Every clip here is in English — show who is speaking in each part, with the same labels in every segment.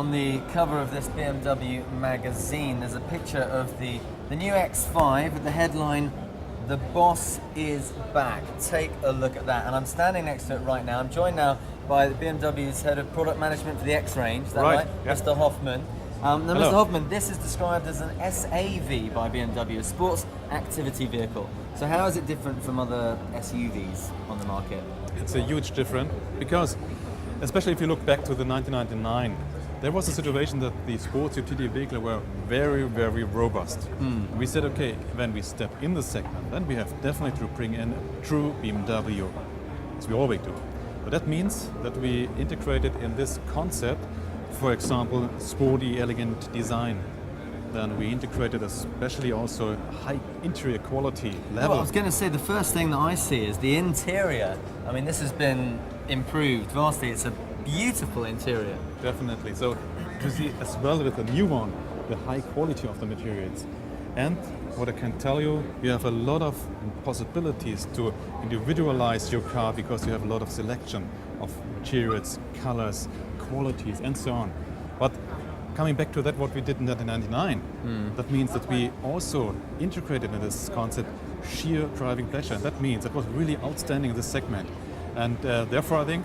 Speaker 1: on the cover of this BMW magazine, there's a picture of the new X5 with the headline, "The Boss is Back." Take a look at that. And I'm standing next to it right now. I'm joined now by the BMW's head of product management for the X range. Is that right?
Speaker 2: Yeah.
Speaker 1: Mr. Hoffmann. Now, Mr. Hoffmann, this is described as an SAV by BMW, a sports activity vehicle. So how is it different from other SUVs on the market?
Speaker 2: It's a huge difference because, especially if you look back to the 1999, there was a situation that the sports utility vehicles were very, very robust. We said, okay, when we step in the segment, then we have definitely to bring in a true BMW, as we always do. But that means that we integrated in this concept, for example, sporty, elegant design. Then we integrated especially also high interior quality level.
Speaker 1: Well, I was going to say, the first thing that I see is the interior. I mean, this has been improved vastly. It's a beautiful interior.
Speaker 2: Definitely. So to see as well with the new one, the high quality of the materials. And what I can tell you, you have a lot of possibilities to individualize your car because you have a lot of selection of materials, colors, qualities, and so on. But coming back to that, what we did in 1999, that means that we also integrated in this concept sheer driving pleasure. And that means that was really outstanding in this segment. And therefore, I think,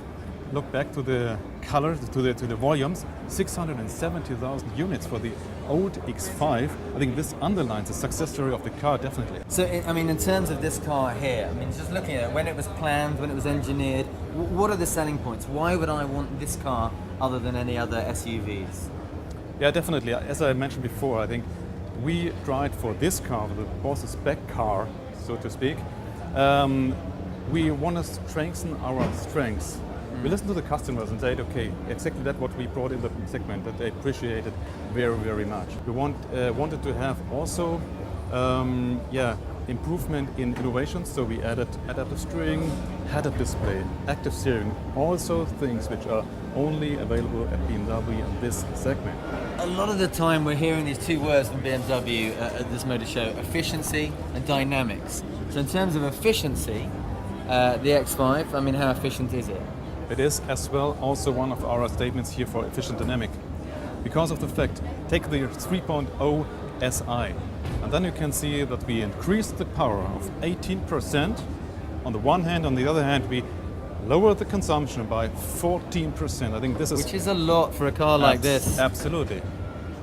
Speaker 2: look back to the colors, to the volumes, 670,000 units for the old X5. I think this underlines the success story of the car, definitely.
Speaker 1: So, I mean, in terms of this car here, I mean, just looking at it, when it was planned, when it was engineered, what are the selling points? Why would I want this car other than any other SUVs?
Speaker 2: Yeah, definitely. As I mentioned before, I think we tried for this car, the boss's back car, so to speak. We want to strengthen our strengths. We listened to the customers and said, okay, exactly that's what we brought in the segment, that they appreciated very, very much. We wanted to have also improvement in innovations, so we added adaptive steering, head-up display, active steering, also things which are only available at BMW in this segment.
Speaker 1: A lot of the time we're hearing these two words from BMW at this motor show, efficiency and dynamics. So in terms of efficiency, the X5, I mean, how efficient is it?
Speaker 2: It is as well also one of our statements here for efficient dynamic. Because of the fact, take the 3.0 SI, and then you can see that we increased the power of 18% on the one hand, on the other hand we lowered the consumption by 14%. I think this is...
Speaker 1: Which is a lot for a car like this.
Speaker 2: Absolutely.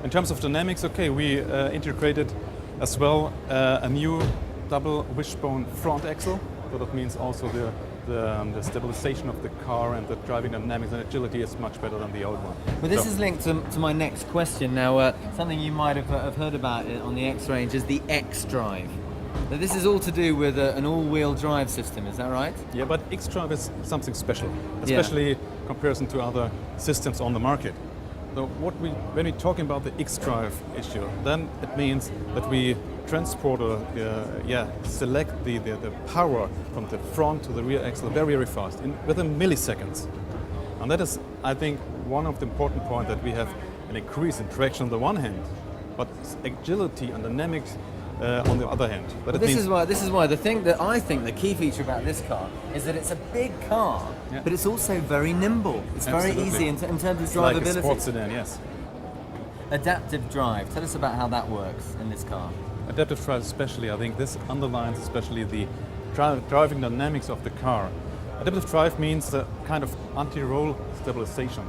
Speaker 2: In terms of dynamics, okay, we integrated as well a new double wishbone front axle, so that means also the stabilization of the car and the driving dynamics and agility is much better than the old one.
Speaker 1: But this is linked to my next question now. Something you might have heard about on the X range is the xDrive. Now this is all to do with an all-wheel drive system, is that right?
Speaker 2: Yeah, but xDrive is something special, especially in comparison to other systems on the market. So when we're talking about the xDrive issue, then it means that we transport select the power from the front to the rear axle very, very fast, within milliseconds. And that is, I think, one of the important points, that we have an increase in traction on the one hand, but agility and dynamics on the other hand.
Speaker 1: But this is why the thing that I think the key feature about this car is that it's a big car, but it's also very nimble. It's very easy in terms of drivability.
Speaker 2: Like a sports sedan, yes.
Speaker 1: Adaptive drive. Tell us about how that works in this car.
Speaker 2: Adaptive drive especially, I think this underlines especially the driving dynamics of the car. Adaptive drive means the kind of anti-roll stabilization.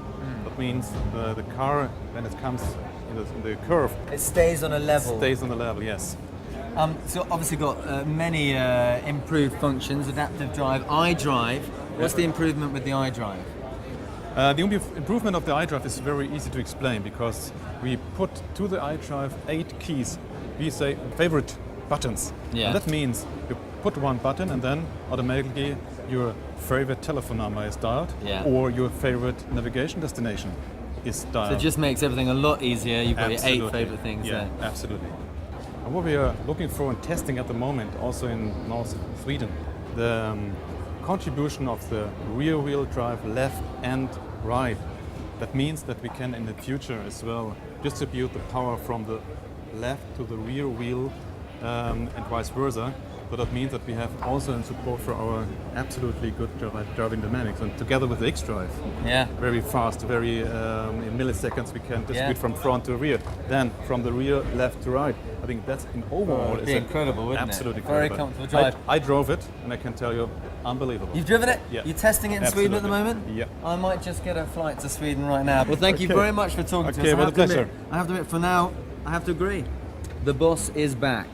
Speaker 2: That means the car, when it comes in the curve,
Speaker 1: it stays on a level.
Speaker 2: Stays on the level, yes.
Speaker 1: So obviously got many improved functions, adaptive drive, iDrive. What's the improvement with the iDrive?
Speaker 2: The improvement of the iDrive is very easy to explain, because we put to the iDrive 8 keys, we say favorite buttons.
Speaker 1: Yeah.
Speaker 2: And that means you put one button and then automatically your favorite telephone number is dialed, or your favorite navigation destination is dialed.
Speaker 1: So it just makes everything a lot easier. You've got your 8 favorite things there.
Speaker 2: Absolutely. And what we are looking for and testing at the moment, also in North Sweden, the contribution of the rear wheel drive left and right. That means that we can in the future as well distribute the power from the left to the rear wheel and vice versa. So that means that we have also in support for our absolutely good driving dynamics, and together with the xDrive,
Speaker 1: Yeah.
Speaker 2: very fast, very in milliseconds we can distribute
Speaker 1: Yeah.
Speaker 2: from front to rear, then from the rear left to right. I think that's in overall
Speaker 1: It'd be incredible, wouldn't
Speaker 2: absolutely
Speaker 1: it? Very
Speaker 2: incredible.
Speaker 1: comfortable drive.
Speaker 2: I drove it, and I can tell you, unbelievable.
Speaker 1: You've driven it?
Speaker 2: Yeah.
Speaker 1: You're testing it in Sweden at the
Speaker 2: Absolutely.
Speaker 1: moment?
Speaker 2: Yeah.
Speaker 1: I might just get a flight to Sweden right now. Well, thank you
Speaker 2: Okay.
Speaker 1: very much for talking to us.
Speaker 2: Okay,
Speaker 1: I
Speaker 2: with
Speaker 1: have
Speaker 2: a
Speaker 1: to admit-
Speaker 2: pleasure.
Speaker 1: I have to admit, for now, I have to agree. The boss is back.